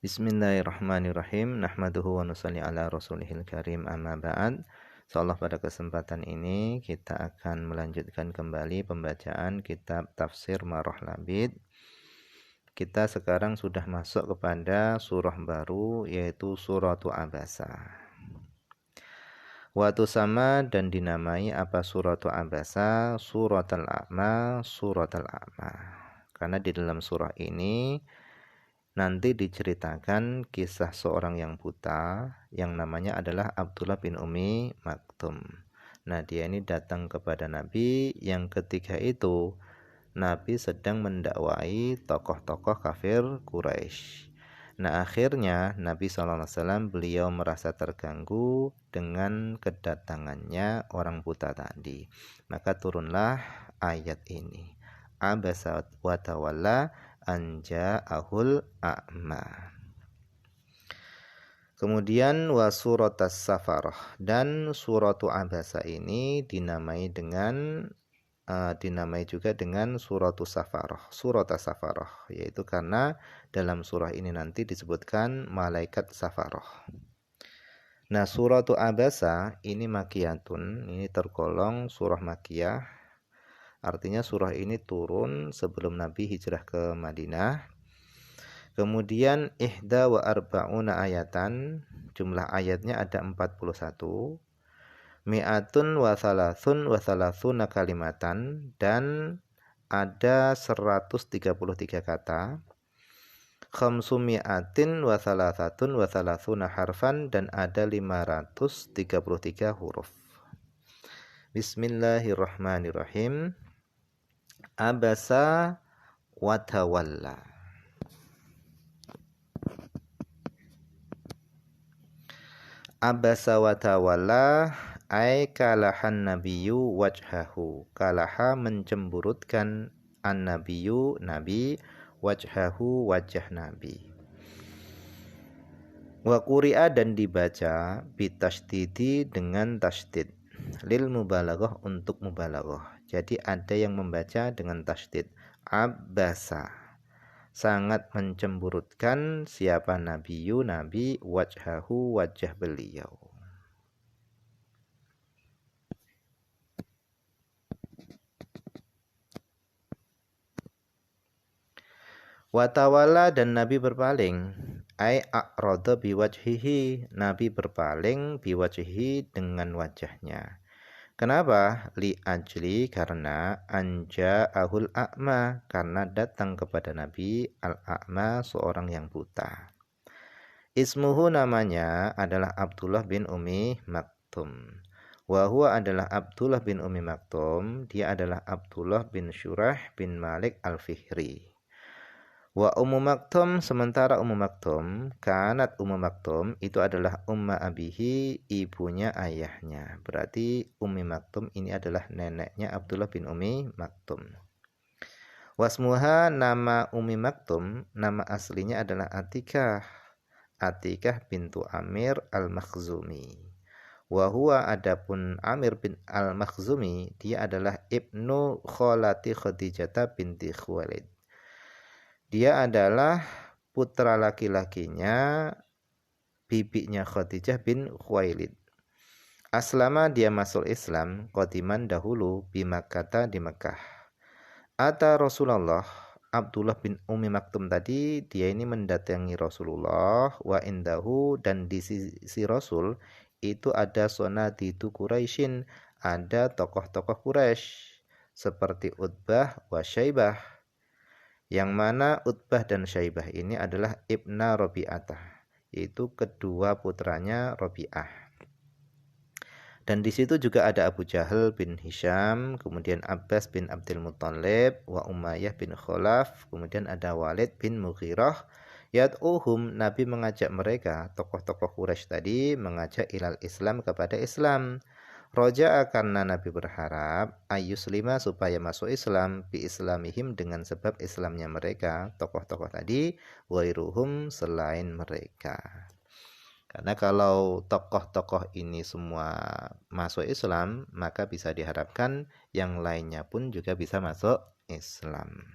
Bismillahirrahmanirrahim. Nahmaduhu wa nusalli ala rasulihil karim, amma ba'd. Insyaallah pada kesempatan ini kita akan melanjutkan kembali pembacaan kitab Tafsir Marah Labid. Kita sekarang sudah masuk kepada surah baru, yaitu Suratu Abasa. Waktu sama dan dinamai apa Suratu Abasa, Suratul A'ma, Suratul A'ma. Karena di dalam surah ini nanti diceritakan kisah seorang yang buta yang namanya adalah Abdullah bin Ummi Maktum. Nah, dia ini datang kepada Nabi yang ketika itu Nabi sedang mendakwai tokoh-tokoh kafir Quraisy. Nah, akhirnya Nabi SAW beliau merasa terganggu dengan kedatangannya orang buta tadi. Maka turunlah ayat ini. Abasa wa tawalla anja'ahul a'ma. Kemudian wa suratas safarah, dan suratu Abasa ini dinamai juga dengan suratu safarah, suratas safarah, yaitu karena dalam surah ini nanti disebutkan malaikat safarah. Nah, suratu Abasa ini makiyatun, ini tergolong surah makiyah. Artinya surah ini turun sebelum Nabi hijrah ke Madinah. Kemudian ihda wa arba'una ayatan, jumlah ayatnya ada 41. Mi'atun wa thalathuna kalimatan, dan ada 133 kata. Khamsu mi'atin wa thalathuna harfan, dan ada 533 huruf. Bismillahirrahmanirrahim. Abasa wa tawalla. Abasa wa tawalla ay kalahan nabiyyu wajhahu. Kalaha mencemburutkan an-nabiyyu nabi, wajhahu wajah nabi. Wa quri'a dan dibaca bitasydidi dengan tasydid, lil mubalaghah untuk mubalaghah. Jadi ada yang membaca dengan tasydid. Abasa, sangat mencemburutkan siapa nabiyyu nabi, wajhahu wajah beliau. Watawala, dan Nabi berpaling. Ai a'rada biwajhihi, Nabi berpaling biwajhihi dengan wajahnya. Kenapa? Li ajli, karena anja'ahul a'ma, karena datang kepada Nabi al-a'ma, seorang yang buta. Ismuhu, namanya adalah Abdullah bin Ummi Maktum. Wa huwa adalah Abdullah bin Ummi Maktum, dia adalah Abdullah bin Syurah bin Malik al-Fihri. Wa Ummu Maktum, sementara Ummu Maktum, kanat Ummu Maktum itu adalah umma abihi, ibunya ayahnya. Berarti Ummi Maktum ini adalah neneknya Abdullah bin Ummi Maktum. Wasmuha, nama Ummi Maktum, nama aslinya adalah Atikah. Atikah bintu Amir al-Makhzumi. Wa huwa, adapun Amir bin al-Makhzumi, dia adalah ibnu kholati Khadijah binti Khuwailid. Dia adalah putra laki-lakinya bibinya Khadijah bin Khuwailid. Aslama, dia masuk Islam, qadiman dahulu, bi Makkah, di Mekah. Ata Rasulullah, Abdullah bin Ummi Maktum tadi, dia ini mendatangi Rasulullah, wa indahu, dan di sisi Rasul itu ada sonadidu Quraisyin, ada tokoh-tokoh Quraisy seperti Utbah wa Syaibah, yang mana Utbah dan Syaibah ini adalah ibna Rabi'atah, yaitu kedua putranya Rabi'ah. Dan di situ juga ada Abu Jahal bin Hisham, kemudian Abbas bin Abdul Muttalib, wa Umayyah bin Khalaf, kemudian ada Walid bin Mughirah. Yad'uhum, Nabi mengajak mereka, tokoh-tokoh Quraisy tadi mengajak ilal Islam, kepada Islam. Roja'a, karena Nabi berharap ayyuslima, supaya masuk Islam, bi islamihim, dengan sebab Islamnya mereka, tokoh-tokoh tadi, wairuhum, selain mereka. Karena kalau tokoh-tokoh ini semua masuk Islam, maka bisa diharapkan yang lainnya pun juga bisa masuk Islam.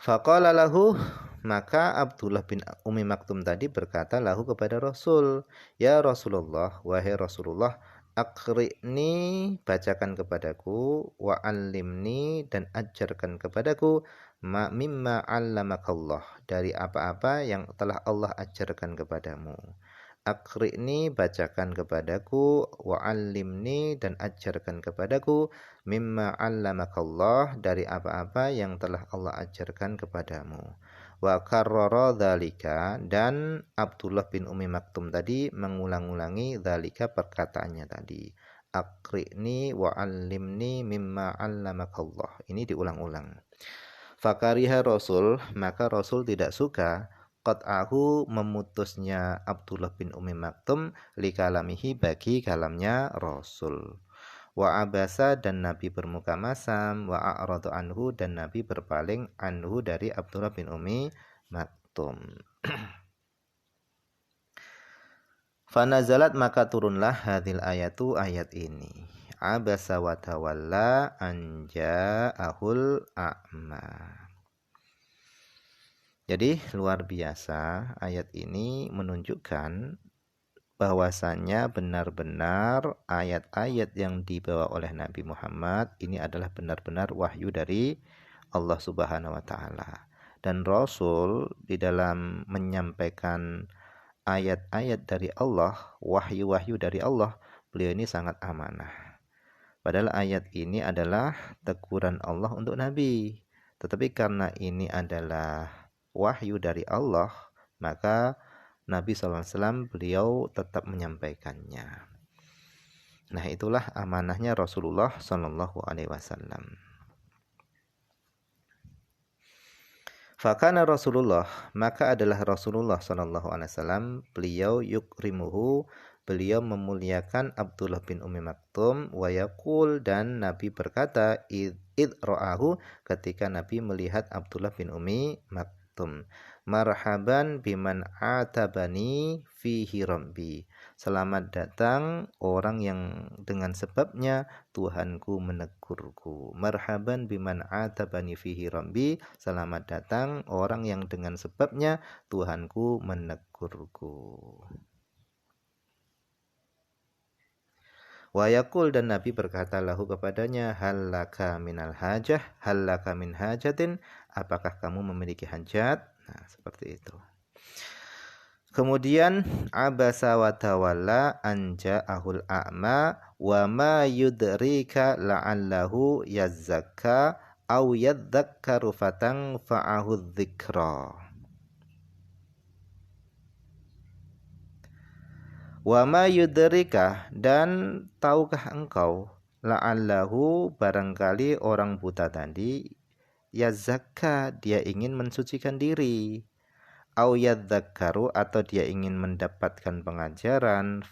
Faqala lahu, maka Abdullah bin Ummi Maktum tadi berkata lahu kepada Rasul, ya Rasulullah, wahai Rasulullah, aqri'ni, bacakan kepadaku, wa allimni, dan ajarkan kepadaku, mimma 'allamakallah, dari apa-apa yang telah Allah ajarkan kepadamu. Aqri'ni, bacakan kepadaku, wa allimni, dan ajarkan kepadaku, mimma 'allamakallah, dari apa-apa yang telah Allah ajarkan kepadamu. Wa karrara dzalika, dan Abdullah bin Ummi Maktum tadi mengulang-ulangi dzalika, perkataannya tadi. Aqri'ni wa 'allimni mimma 'allamakallah. Ini diulang-ulang. Fakariha Rasul, maka Rasul tidak suka qat'ahu, memutusnya Abdullah bin Ummi Maktum, likalamihi, bagi kalamnya Rasul. Wa abasa, dan Nabi bermuka masam, wa a'radu anhu, dan Nabi berpaling anhu, dari Abdullah bin Ummi Maktum. Fanazalat, maka turunlah hadil ayatu, ayat ini. Abasa wa tawalla an ja'ahul a'ma. Jadi luar biasa, ayat ini menunjukkan bahwasannya benar-benar ayat-ayat yang dibawa oleh Nabi Muhammad ini adalah benar-benar wahyu dari Allah Subhanahu wa taala. Dan Rasul di dalam menyampaikan ayat-ayat dari Allah, wahyu-wahyu dari Allah, beliau ini sangat amanah. Padahal ayat ini adalah teguran Allah untuk Nabi. Tetapi karena ini adalah wahyu dari Allah, maka Nabi SAW beliau tetap menyampaikannya. Nah, itulah amanahnya Rasulullah SAW. Fakana Rasulullah, maka adalah Rasulullah SAW, beliau yukrimuhu, beliau memuliakan Abdullah bin Ummi Maktum, wa yaqul, dan Nabi berkata, id ra'ahu, ketika Nabi melihat Abdullah bin Ummi Maktum, marhaban biman atabani fihi rabbi, selamat datang orang yang dengan sebabnya Tuhanku menegurku. Marhaban biman atabani fihi rabbi, selamat datang orang yang dengan sebabnya Tuhanku menegurku. Wa yaqul, dan Nabi berkata lahu kepadanya, hallaka minal hajah, hallaka min hajatin, apakah kamu memiliki hajat? Nah, seperti itu. Kemudian abasa wa tawalla an ja'ahul a'ma wa ma yudrika la'allahu yazzakka aw yadzakkaru fatanfa'ahu dzikra. Wa ma yudrika, dan tahukah engkau, la'allahu, barangkali orang buta tadi, yazzakka, dia ingin mensucikan diri, au yadzakkaru, atau dia ingin mendapatkan pengajaran,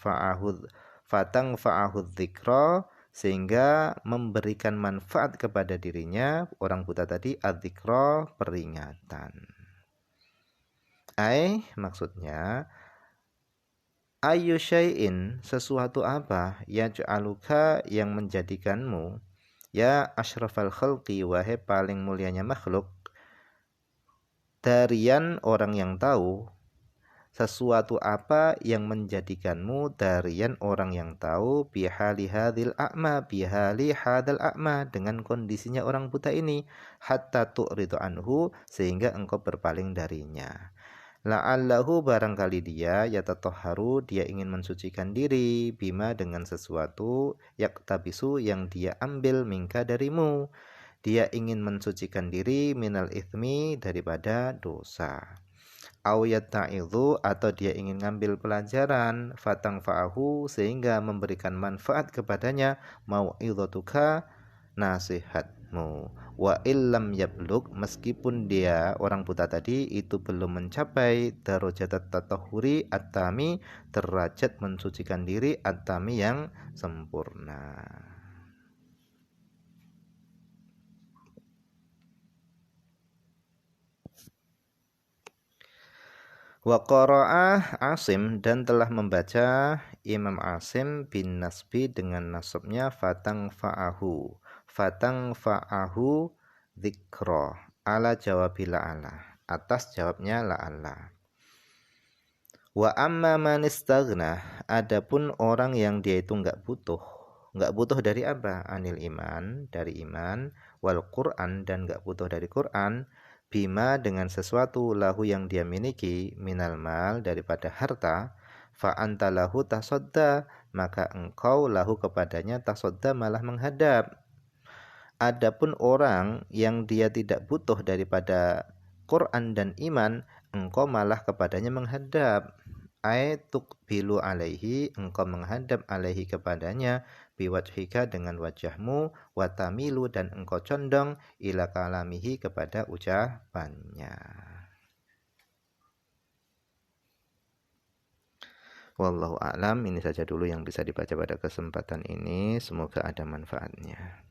fatanfa'ahu dzikra, sehingga memberikan manfaat kepada dirinya, orang buta tadi, adzikra, peringatan. Maksudnya ayu syai'in, sesuatu apa, yaj'aluka, yang menjadikanmu, ya asyrafal khalqi, wahai paling mulianya makhluk, darian, orang yang tahu, sesuatu apa yang menjadikanmu darian, orang yang tahu, bihali hadil a'ma, bihali hadal a'ma, dengan kondisinya orang buta ini, hatta tu'ridu anhu, sehingga engkau berpaling darinya. La'allahu, barangkali dia, yatatoharu, dia ingin mensucikan diri, bima, dengan sesuatu, yaktabisu, yang dia ambil, minka, darimu, dia ingin mensucikan diri, minal ithmi, daripada dosa. Au yatta'idhu, atau dia ingin ngambil pelajaran, fatanfa'ahu, sehingga memberikan manfaat kepadanya, mau'idhatuka, nasihatmu. Wa illam yablug, meskipun dia, orang buta tadi, itu belum mencapai darajat tatahuri at-tami, derajat mensucikan diri at-tami, yang sempurna. Wa qara'a Asim, dan telah membaca Imam Asim bin Nasbi dengan nasabnya fatang fa'ahu dzikra, ala jawabil la'alla, atas jawabnya la'alla. Wa amma man istaghna, adapun orang yang dia itu enggak butuh dari apa? Anil iman, dari iman, wal Qur'an, dan enggak butuh dari Qur'an, bima, dengan sesuatu, lahu yang dia miliki, minal mal, daripada harta, fa anta lahu tasodda, maka engkau lahu kepadanya tasodda, malah menghadap. Adapun orang yang dia tidak butuh daripada Quran dan iman, engkau malah kepadanya menghadap. Tuqbilu alaihi, engkau menghadap alaihi kepadanya, biwajhika, dengan wajahmu, watamilu, dan engkau condong ila kalamihi, kepada ucapannya. Wallahu a'lam. Ini saja dulu yang bisa dibaca pada kesempatan ini. Semoga ada manfaatnya.